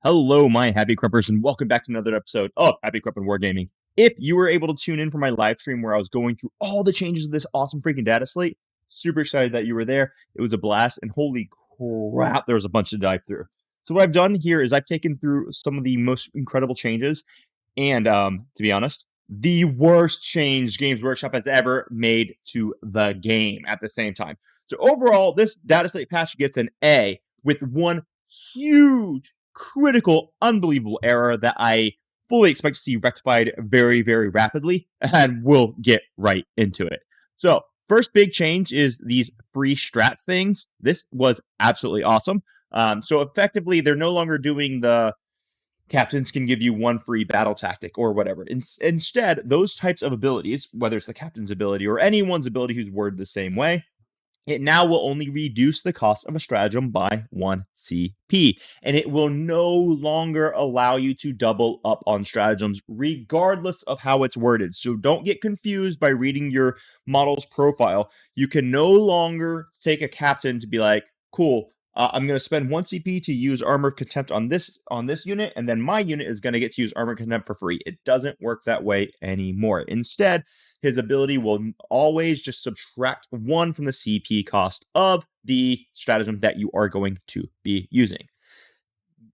Hello, my happy crumpers, and welcome back to another episode of Happy Crump and Wargaming. If you were able to tune in for my live stream where I was going through all the changes of this awesome freaking data slate, super excited that you were there. It was a blast, and holy crap, there was a bunch to dive through. So what I've done here is I've taken through some of the most incredible changes, and to be honest, the worst change Games Workshop has ever made to the game at the same time. So overall, this data slate patch gets an A with one huge critical, unbelievable error that I fully expect to see rectified very, very rapidly, and we'll get right into it. So, first big change is these free strats things. This was absolutely awesome. So, effectively, they're no longer doing the captains can give you one free battle tactic or whatever. Instead, those types of abilities, whether it's the captain's ability or anyone's ability who's worded the same way, it now will only reduce the cost of a stratagem by 1 CP, and it will no longer allow you to double up on stratagems regardless of how it's worded. So don't get confused by reading your model's profile. You can no longer take a captain to be like, cool, I'm going to spend 1 CP to use Armor of Contempt on this unit, and then my unit is going to get to use Armor of Contempt for free. It doesn't work that way anymore. Instead, his ability will always just subtract 1 from the CP cost of the stratagem that you are going to be using.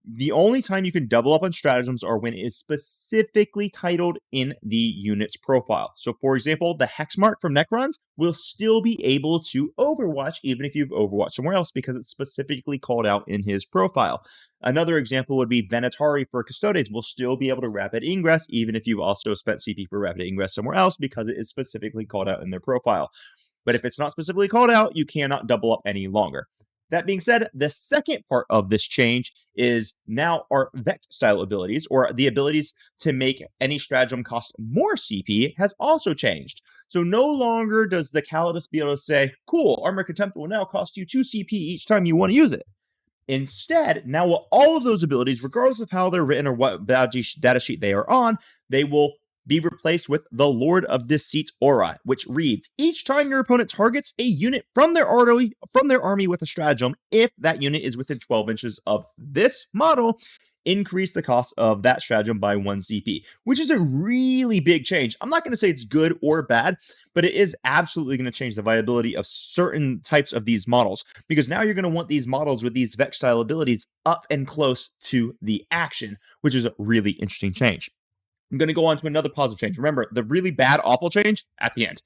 The only time you can double up on stratagems are when it is specifically titled in the unit's profile. So, for example, the hex mark from Necrons will still be able to Overwatch even if you've Overwatched somewhere else because it's specifically called out in his profile. Another example would be Venatari for Custodes will still be able to rapid ingress even if you've also spent CP for rapid ingress somewhere else because it is specifically called out in their profile. But if it's not specifically called out, you cannot double up any longer. That being said, the second part of this change is now our Vect style abilities, or the abilities to make any stratagem cost more CP, has also changed. So no longer does the Calidus be able to say, cool, Armor Contempt will now cost you 2 CP each time you want to use it. Instead, now all of those abilities, regardless of how they're written or what data sheet they are on, they will be replaced with the Lord of Deceit aura, which reads, each time your opponent targets a unit from their army with a stratagem, if that unit is within 12 inches of this model, increase the cost of that stratagem by 1 CP, which is a really big change. I'm not going to say it's good or bad, but it is absolutely going to change the viability of certain types of these models, because now you're going to want these models with these Vect style abilities up and close to the action, which is a really interesting change. I'm going to go on to another positive change. Remember, the really bad, awful change at the end.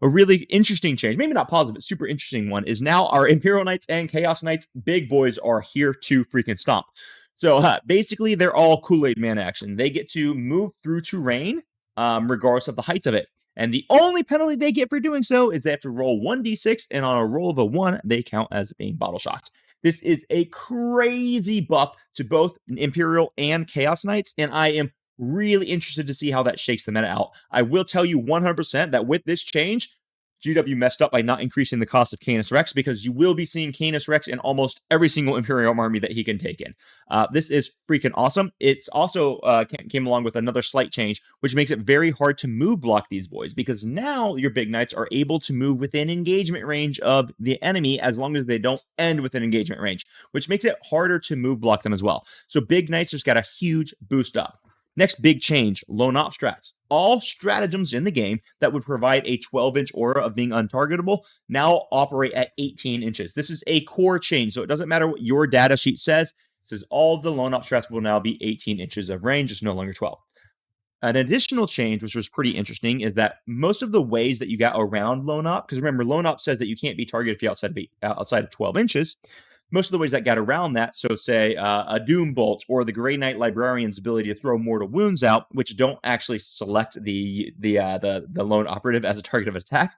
A really interesting change, maybe not positive, but super interesting one, is now our Imperial Knights and Chaos Knights big boys are here to freaking stomp. So basically, they're all Kool-Aid Man action. They get to move through terrain regardless of the height of it. And the only penalty they get for doing so is they have to roll 1d6, and on a roll of a 1, they count as being bottle shocked. This is a crazy buff to both Imperial and Chaos Knights, and I am really interested to see how that shakes the meta out. I will tell you 100% that with this change, GW messed up by not increasing the cost of Canis Rex, because you will be seeing Canis Rex in almost every single Imperial army that he can take in. This is freaking awesome. It's also came along with another slight change, which makes it very hard to move block these boys, because now your big knights are able to move within engagement range of the enemy as long as they don't end within engagement range, which makes it harder to move block them as well. So big knights just got a huge boost up. Next big change, lone op strats. All stratagems in the game that would provide a 12-inch aura of being untargetable now operate at 18 inches. This is a core change, so it doesn't matter what your data sheet says. It says all the lone op strats will now be 18 inches of range. It's no longer 12. An additional change, which was pretty interesting, is that most of the ways that you got around lone op, because remember, lone op says that you can't be targeted if you're outside of 12 inches. Most of the ways that got around that, so say a Doom Bolt or the Grey Knight Librarian's ability to throw mortal wounds out, which don't actually select the lone operative as a target of attack,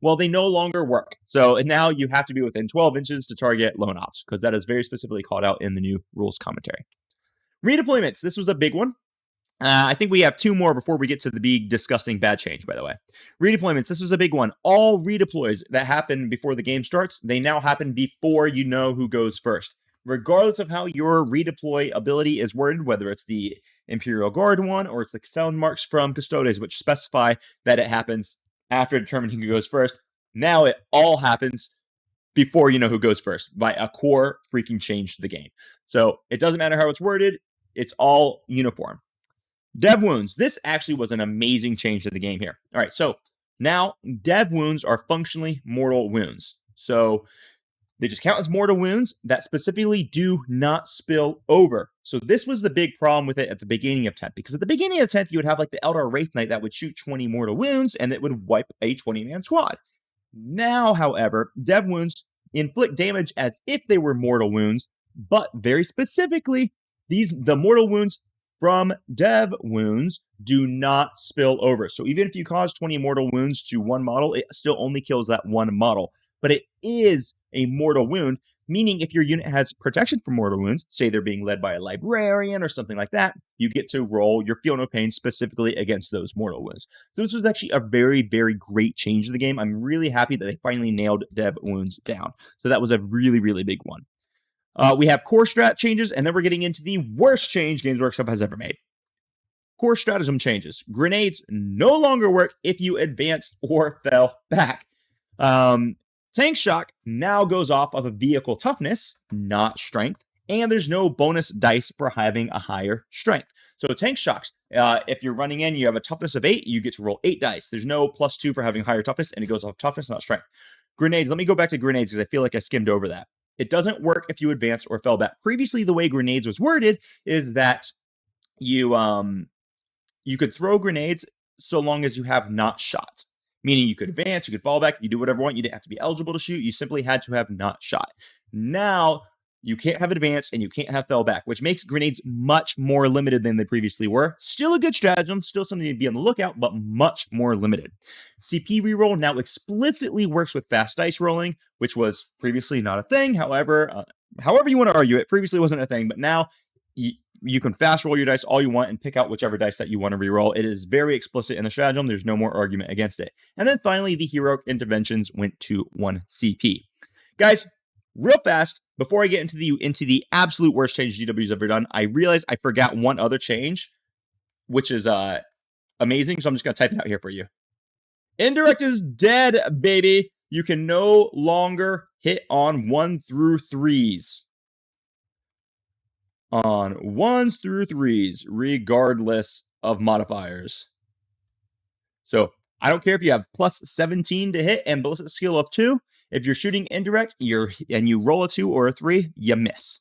well, they no longer work. So now you have to be within 12 inches to target lone ops, because that is very specifically called out in the new rules commentary. Redeployments. This was a big one. I think we have 2 more before we get to the big, disgusting, bad change, by the way. Redeployments, this was a big one. All redeploys that happen before the game starts, they now happen before you know who goes first. Regardless of how your redeploy ability is worded, whether it's the Imperial Guard one or it's the sound marks from Custodes, which specify that it happens after determining who goes first, now it all happens before you know who goes first by a core freaking change to the game. So it doesn't matter how it's worded. It's all uniform. Dev wounds. This actually was an amazing change to the game here. All right, so now dev wounds are functionally mortal wounds. So they just count as mortal wounds that specifically do not spill over. So this was the big problem with it at the beginning of 10th, because at the beginning of 10th, you would have like the Eldar Wraith Knight that would shoot 20 mortal wounds and it would wipe a 20-man squad. Now, however, dev wounds inflict damage as if they were mortal wounds, but very specifically, the mortal wounds from dev wounds do not spill over. So even if you cause 20 mortal wounds to one model, it still only kills that one model. But it is a mortal wound, meaning if your unit has protection from mortal wounds, say they're being led by a librarian or something like that, you get to roll your Feel No Pain specifically against those mortal wounds. So this was actually a very, very great change to the game. I'm really happy that they finally nailed dev wounds down. So that was a really, really big one. We have core strat changes, and then we're getting into the worst change Games Workshop has ever made. Core stratagem changes. Grenades no longer work if you advance or fell back. Tank shock now goes off of a vehicle toughness, not strength, and there's no bonus dice for having a higher strength. So tank shocks, if you're running in, you have a toughness of 8, you get to roll 8 dice. There's no +2 for having higher toughness, and it goes off toughness, not strength. Grenades, let me go back to grenades because I feel like I skimmed over that. It doesn't work if you advance or fell back. Previously, the way grenades was worded is that you could throw grenades so long as you have not shot. Meaning you could advance, you could fall back, you do whatever you want. You didn't have to be eligible to shoot. You simply had to have not shot. Now, you can't have advance and you can't have fell back, which makes grenades much more limited than they previously were. Still a good stratagem, still something to be on the lookout, but much more limited. CP reroll now explicitly works with fast dice rolling, which was previously not a thing. However you want to argue it, previously wasn't a thing, but now you can fast roll your dice all you want and pick out whichever dice that you want to reroll. It is very explicit in the stratagem. There's no more argument against it. And then finally, the heroic interventions went to 1 CP. Guys, real fast, before I get into the absolute worst change GW's ever done, I realized I forgot one other change, which is amazing. So I'm just going to type it out here for you. Indirect is dead, baby. You can no longer hit on 1 through 3s. On 1s through 3s, regardless of modifiers. So I don't care if you have +17 to hit and ballistic skill of 2. If you're shooting indirect, and you roll a 2 or a 3, you miss.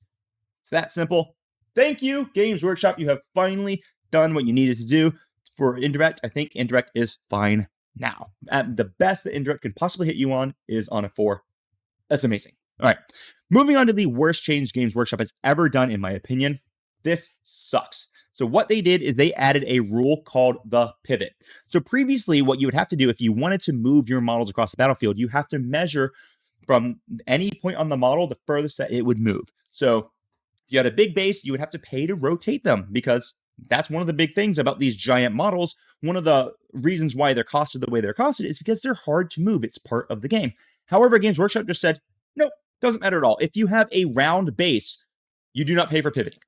It's that simple. Thank you, Games Workshop. You have finally done what you needed to do for indirect. I think indirect is fine now. The best that indirect can possibly hit you on is on a 4. That's amazing. All right, moving on to the worst change Games Workshop has ever done, in my opinion. This sucks. So what they did is they added a rule called the pivot. So previously, what you would have to do if you wanted to move your models across the battlefield, you have to measure from any point on the model the furthest that it would move. So if you had a big base, you would have to pay to rotate them, because that's one of the big things about these giant models. One of the reasons why they're costed the way they're costed is because they're hard to move. It's part of the game. However, Games Workshop just said, nope. Doesn't matter at all. If you have a round base, you do not pay for pivoting.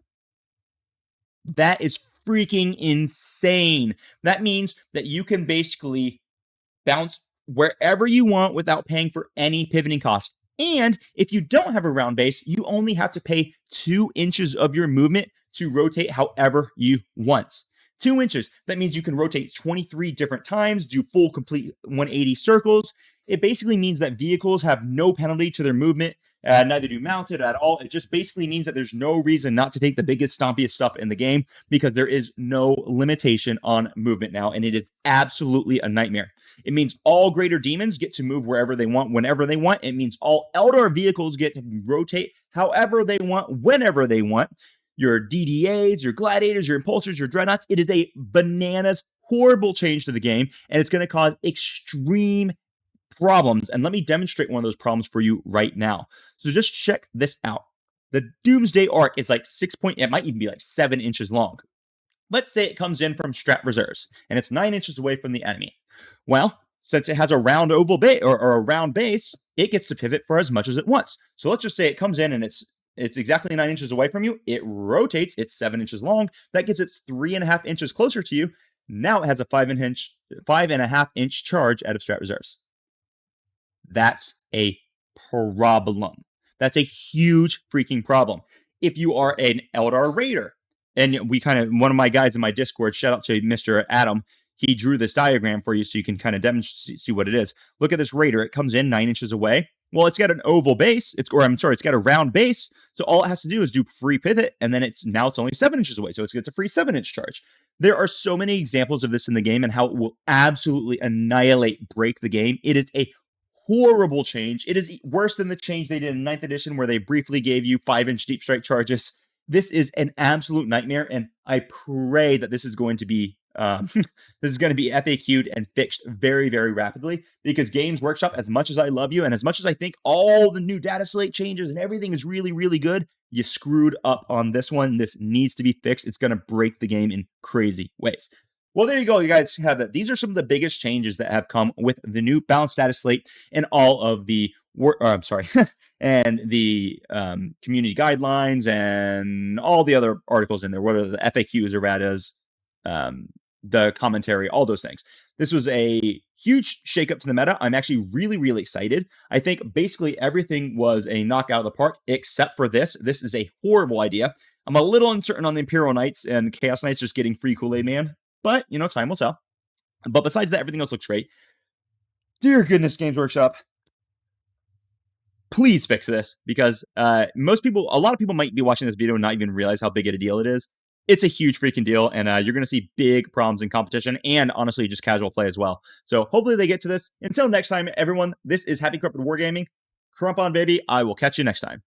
That is freaking insane. That means that you can basically bounce wherever you want without paying for any pivoting cost. And if you don't have a round base, you only have to pay 2 inches of your movement to rotate however you want. 2 inches. That means you can rotate 23 different times, do full complete 180 circles. It basically means that vehicles have no penalty to their movement, neither do mounted at all. It just basically means that there's no reason not to take the biggest, stompiest stuff in the game, because there is no limitation on movement now, and it is absolutely a nightmare. It means all greater demons get to move wherever they want, whenever they want. It means all Eldar vehicles get to rotate however they want, whenever they want. Your DDAs, your gladiators, your impulsors, your dreadnoughts. It is a bananas, horrible change to the game, and it's going to cause extreme problems. And let me demonstrate one of those problems for you right now. So just check this out. The Doomsday Arc is like it might even be like 7 inches long. Let's say it comes in from Strat Reserves, and it's 9 inches away from the enemy. Well, since it has a round oval base or a round base, it gets to pivot for as much as it wants. So let's just say it comes in and it's exactly 9 inches away from you. It rotates. It's 7 inches long. That gets it 3.5 inches closer to you. Now it has a 5.5 inch charge out of Strat Reserves. That's a problem. That's a huge freaking problem. If you are an Eldar Raider, and one of my guys in my Discord, shout out to Mr. Adam, he drew this diagram for you so you can kind of demonstrate, see what it is. Look at this Raider. It comes in 9 inches away. Well, it's got an oval base. It's got a round base. So all it has to do is do free pivot, and then it's only 7 inches away. So it gets a free 7-inch charge. There are so many examples of this in the game and how it will absolutely break the game. It is a horrible change. It is worse than the change they did in 9th edition where they briefly gave you 5-inch deep strike charges. This is an absolute nightmare, and I pray that this is going to be FAQ'd and fixed very, very rapidly, because Games Workshop, as much as I love you and as much as I think all the new DataSlate changes and everything is really, really good, you screwed up on this one. This needs to be fixed. It's going to break the game in crazy ways. Well, there you go. You guys have it. These are some of the biggest changes that have come with the new balanced DataSlate and all of the and the community guidelines and all the other articles in there, whether the FAQs, erratas, the commentary, all those things. This was a huge shakeup to the meta. I'm actually really, really excited. I think basically everything was a knockout of the park except for this. This is a horrible idea. I'm a little uncertain on the Imperial Knights and Chaos Knights just getting free Kool-Aid Man, but time will tell. But besides that, everything else looks great. Dear goodness, Games Workshop, please fix this, because a lot of people might be watching this video and not even realize how big of a deal it is. It's a huge freaking deal, and you're going to see big problems in competition and, honestly, just casual play as well. So hopefully they get to this. Until next time, everyone, this is Happy Corporate Wargaming. Crump on, baby. I will catch you next time.